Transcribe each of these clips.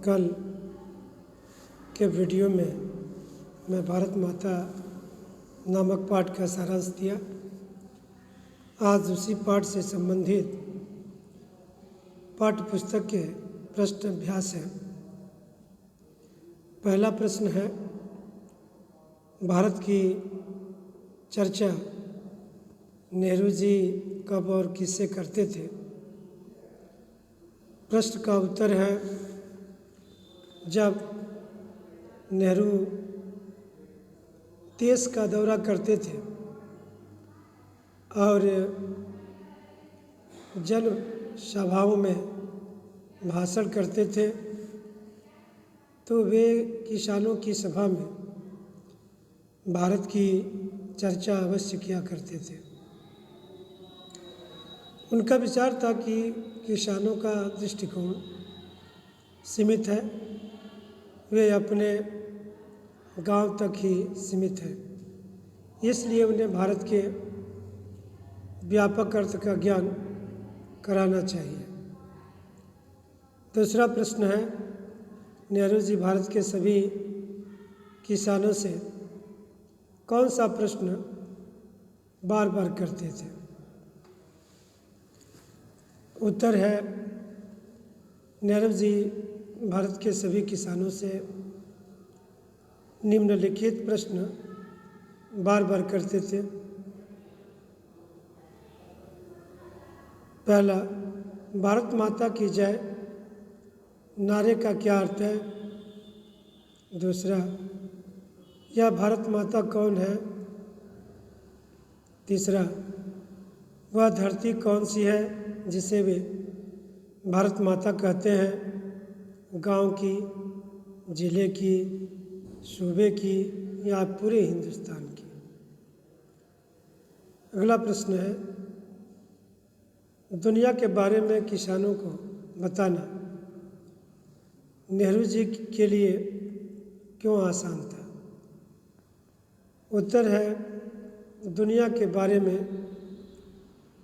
कल के वीडियो में मैं भारत माता नामक पाठ का सारांश दिया। आज उसी पाठ से संबंधित पाठ्य पुस्तक के प्रश्न अभ्यास है। पहला प्रश्न है, भारत की चर्चा नेहरू जी कब और किससे करते थे? प्रश्न का उत्तर है, जब नेहरू देश का दौरा करते थे और जन सभाओं में भाषण करते थे तो वे किसानों की सभा में भारत की चर्चा अवश्य किया करते थे। उनका विचार था कि किसानों का दृष्टिकोण सीमित है, वे अपने गांव तक ही सीमित है, इसलिए उन्हें भारत के व्यापक अर्थ का ज्ञान कराना चाहिए। दूसरा प्रश्न है, नेहरू जी भारत के सभी किसानों से कौन सा प्रश्न बार बार करते थे? उत्तर है, नेहरू जी भारत के सभी किसानों से निम्नलिखित प्रश्न बार बार करते थे। पहला, भारत माता की जय नारे का क्या अर्थ है? दूसरा, यह भारत माता कौन है? तीसरा, वह धरती कौन सी है जिसे वे भारत माता कहते हैं? गांव की, जिले की, सूबे की या पूरे हिंदुस्तान की? अगला प्रश्न है, दुनिया के बारे में किसानों को बताना नेहरू जी के लिए क्यों आसान था? उत्तर है, दुनिया के बारे में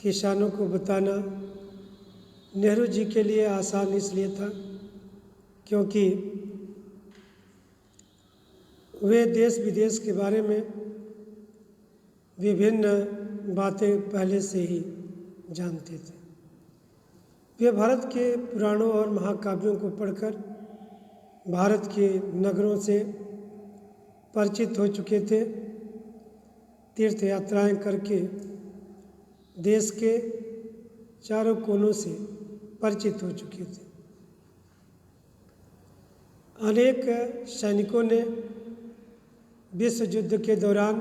किसानों को बताना नेहरू जी के लिए आसान इसलिए था क्योंकि वे देश विदेश के बारे में विभिन्न बातें पहले से ही जानते थे। वे भारत के पुराणों और महाकाव्यों को पढ़कर भारत के नगरों से परिचित हो चुके थे। तीर्थ यात्राएं करके देश के चारों कोनों से परिचित हो चुके थे। अनेक सैनिकों ने विश्व युद्ध के दौरान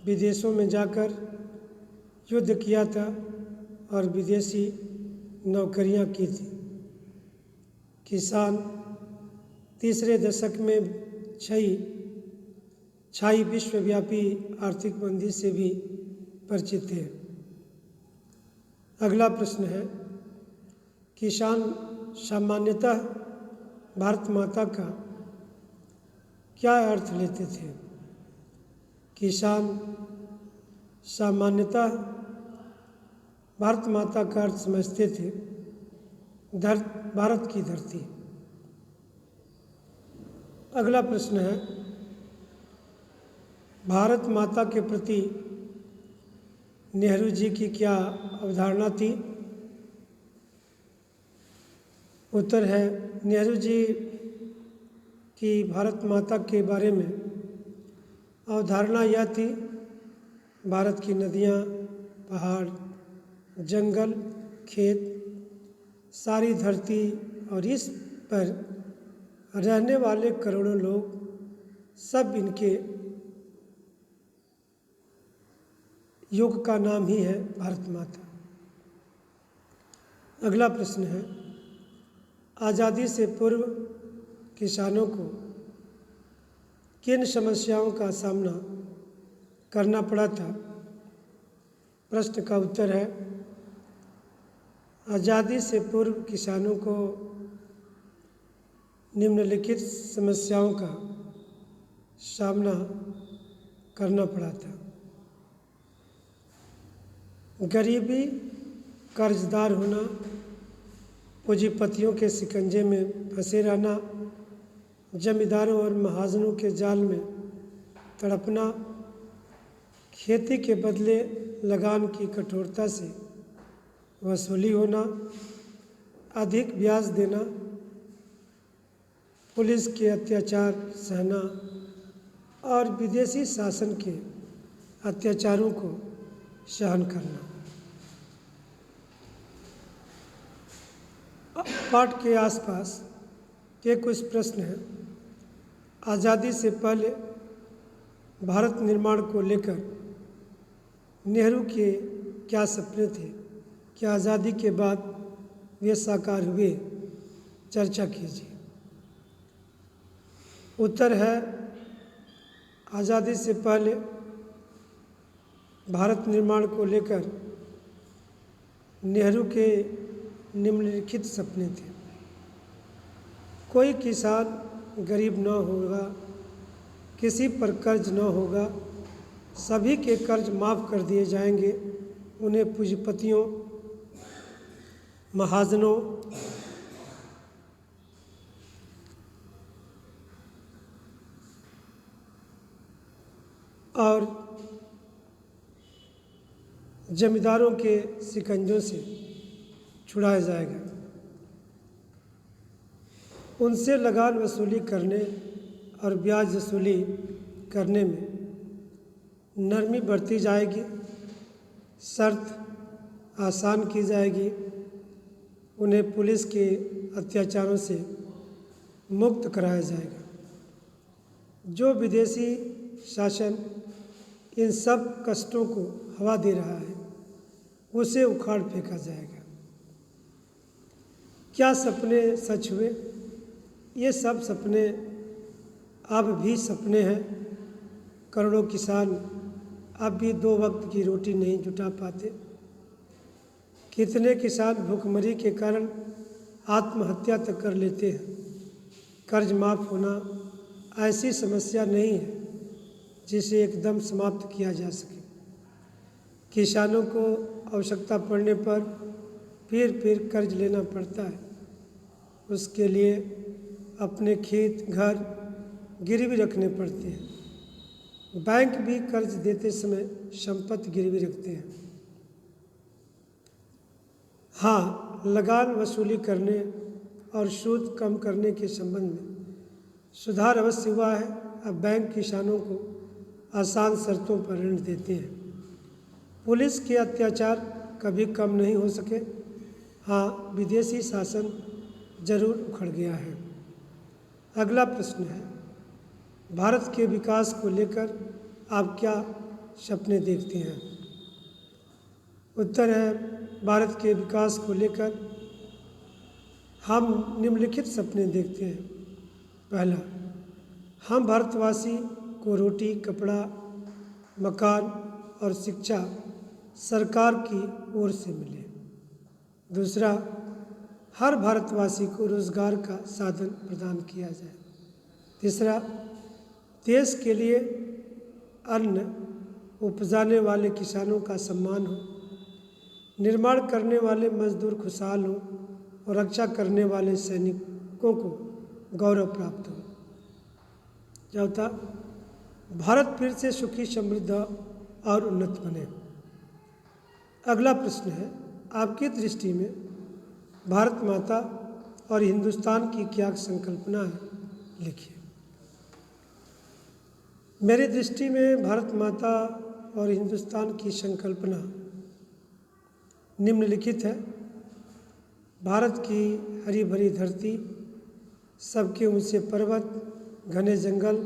विदेशों में जाकर युद्ध किया था और विदेशी नौकरियां की थी। किसान तीसरे दशक में छाई विश्वव्यापी आर्थिक मंदी से भी परिचित थे। अगला प्रश्न है, किसान सामान्यतः भारत माता का क्या अर्थ लेते थे? किसान सामान्यतः भारत माता का अर्थ समझते थे भारत की धरती। अगला प्रश्न है, भारत माता के प्रति नेहरू जी की क्या अवधारणा थी? उत्तर है, नेहरू जी की भारत माता के बारे में अवधारणा यह थी, भारत की नदियाँ, पहाड़, जंगल, खेत, सारी धरती और इस पर रहने वाले करोड़ों लोग, सब इनके योग का नाम ही है भारत माता। अगला प्रश्न है, आज़ादी से पूर्व किसानों को किन समस्याओं का सामना करना पड़ा था? प्रश्न का उत्तर है, आज़ादी से पूर्व किसानों को निम्नलिखित समस्याओं का सामना करना पड़ा था। गरीबी, कर्जदार होना, पूंजीपतियों के शिकंजे में फंसे रहना, जमींदारों और महाजनों के जाल में तड़पना, खेती के बदले लगान की कठोरता से वसूली होना, अधिक ब्याज देना, पुलिस के अत्याचार सहना और विदेशी शासन के अत्याचारों को सहन करना। पाठ के आसपास के कुछ प्रश्न हैं। आज़ादी से पहले भारत निर्माण को लेकर नेहरू के क्या सपने थे? क्या आज़ादी के बाद वे साकार हुए? चर्चा कीजिए। उत्तर है, आज़ादी से पहले भारत निर्माण को लेकर नेहरू के निम्नलिखित सपने थे। कोई किसान गरीब न होगा, किसी पर कर्ज न होगा, सभी के कर्ज माफ़ कर दिए जाएंगे, उन्हें पूंजीपतियों, महाजनों और जमींदारों के शिकंजों से छुड़ाया जाएगा। उनसे लगान वसूली करने और ब्याज वसूली करने में नरमी बरती जाएगी, शर्त आसान की जाएगी, उन्हें पुलिस के अत्याचारों से मुक्त कराया जाएगा। जो विदेशी शासन इन सब कष्टों को हवा दे रहा है, उसे उखाड़ फेंका जाएगा। क्या सपने सच हुए? ये सब सपने अब भी सपने हैं। करोड़ों किसान अब भी 2 वक्त की रोटी नहीं जुटा पाते। कितने किसान भूखमरी के कारण आत्महत्या तक कर लेते हैं। कर्ज माफ़ होना ऐसी समस्या नहीं है जिसे एकदम समाप्त किया जा सके। किसानों को आवश्यकता पड़ने पर फिर कर्ज लेना पड़ता है। उसके लिए अपने खेत, घर गिरवी रखने पड़ते हैं। बैंक भी कर्ज देते समय संपत्ति गिरवी रखते हैं। हाँ, लगान वसूली करने और सूद कम करने के संबंध में सुधार अवश्य हुआ है। अब बैंक किसानों को आसान शर्तों पर ऋण देते हैं। पुलिस के अत्याचार कभी कम नहीं हो सके। हाँ, विदेशी शासन जरूर उखड़ गया है। अगला प्रश्न है, भारत के विकास को लेकर आप क्या सपने देखते हैं? उत्तर है, भारत के विकास को लेकर हम निम्नलिखित सपने देखते हैं। पहला, हम भारतवासी को रोटी, कपड़ा, मकान और शिक्षा सरकार की ओर से मिले। दूसरा, हर भारतवासी को रोजगार का साधन प्रदान किया जाए। तीसरा, देश के लिए अन्न उपजाने वाले किसानों का सम्मान हो, निर्माण करने वाले मजदूर खुशहाल हों और रक्षा करने वाले सैनिकों को गौरव प्राप्त हो। चौथा, भारत फिर से सुखी, समृद्ध और उन्नत बने। अगला प्रश्न है, आपकी दृष्टि में भारत माता और हिंदुस्तान की क्या संकल्पना है? लिखिए। मेरी दृष्टि में भारत माता और हिंदुस्तान की संकल्पना निम्नलिखित है। भारत की हरी भरी धरती, सबके ऊंचे पर्वत, घने जंगल,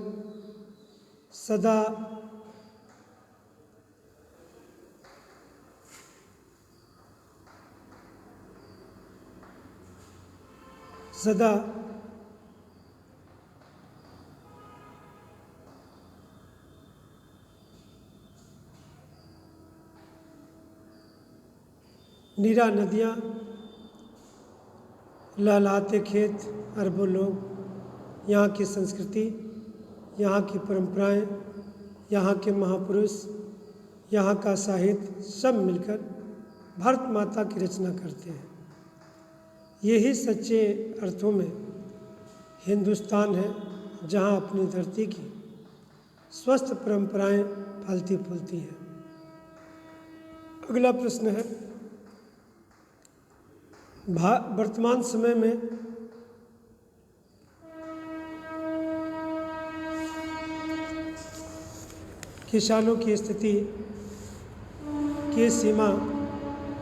सदा नीरा नदियाँ, लहलहाते खेत, अरबों लोग, यहाँ की संस्कृति, यहाँ की परंपराएं, यहाँ के महापुरुष, यहाँ का साहित्य, सब मिलकर भारत माता की रचना करते हैं। यही सच्चे अर्थों में हिंदुस्तान है, जहाँ अपनी धरती की स्वस्थ परंपराएं फलती फूलती हैं। अगला प्रश्न है, वर्तमान समय में किसानों की स्थिति किस सीमा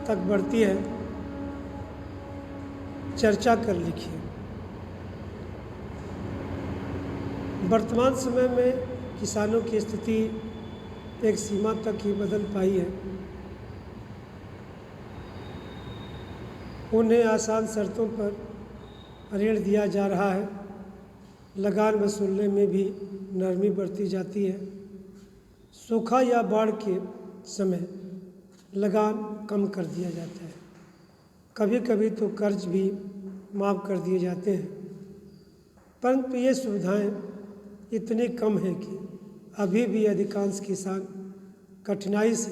तक बढ़ती है, चर्चा कर लिखिए। वर्तमान समय में किसानों की स्थिति एक सीमा तक ही बदल पाई है। उन्हें आसान शर्तों पर ऋण दिया जा रहा है, लगान वसूलने में भी नरमी बरती जाती है। सूखा या बाढ़ के समय लगान कम कर दिया जाता है, कभी कभी तो कर्ज भी माफ़ कर दिए जाते हैं, परंतु ये सुविधाएं इतनी कम हैं कि अभी भी अधिकांश किसान कठिनाई से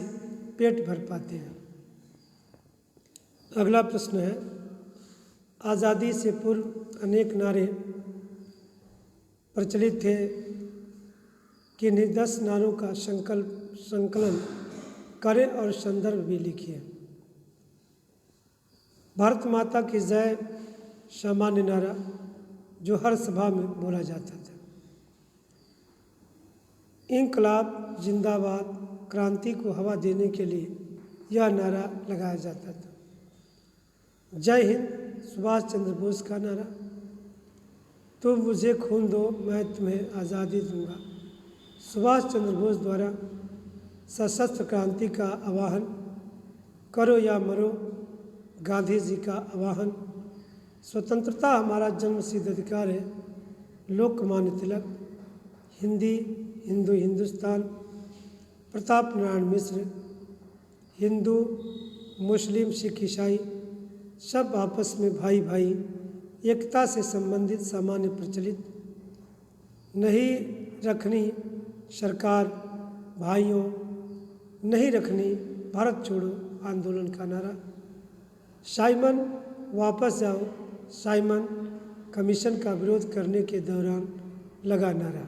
पेट भर पाते हैं। अगला प्रश्न है, आज़ादी से पूर्व अनेक नारे प्रचलित थे कि 10 नारों का संकलन करें और संदर्भ भी लिखिए। भारत माता की जय सामान्य नारा जो हर सभा में बोला जाता था। इंकलाब जिंदाबाद क्रांति को हवा देने के लिए यह नारा लगाया जाता था। जय हिंद सुभाष चंद्र बोस का नारा, तुम मुझे खून दो मैं तुम्हें आज़ादी दूंगा, सुभाष चंद्र बोस द्वारा सशस्त्र क्रांति का आह्वान, करो या मरो गांधी जी का आह्वान, स्वतंत्रता हमारा जन्मसिद्ध अधिकार है, लोकमान्य तिलक, हिंदी हिंदू हिंदुस्तान, प्रताप नारायण मिश्र, हिंदू मुस्लिम सिख ईसाई सब आपस में भाई भाई एकता से संबंधित सामान्य प्रचलित नहीं रखनी सरकार भाइयों, नहीं रखनी भारत छोड़ो आंदोलन का नारा, साइमन वापस जाओ साइमन कमीशन का विरोध करने के दौरान लगा नारा।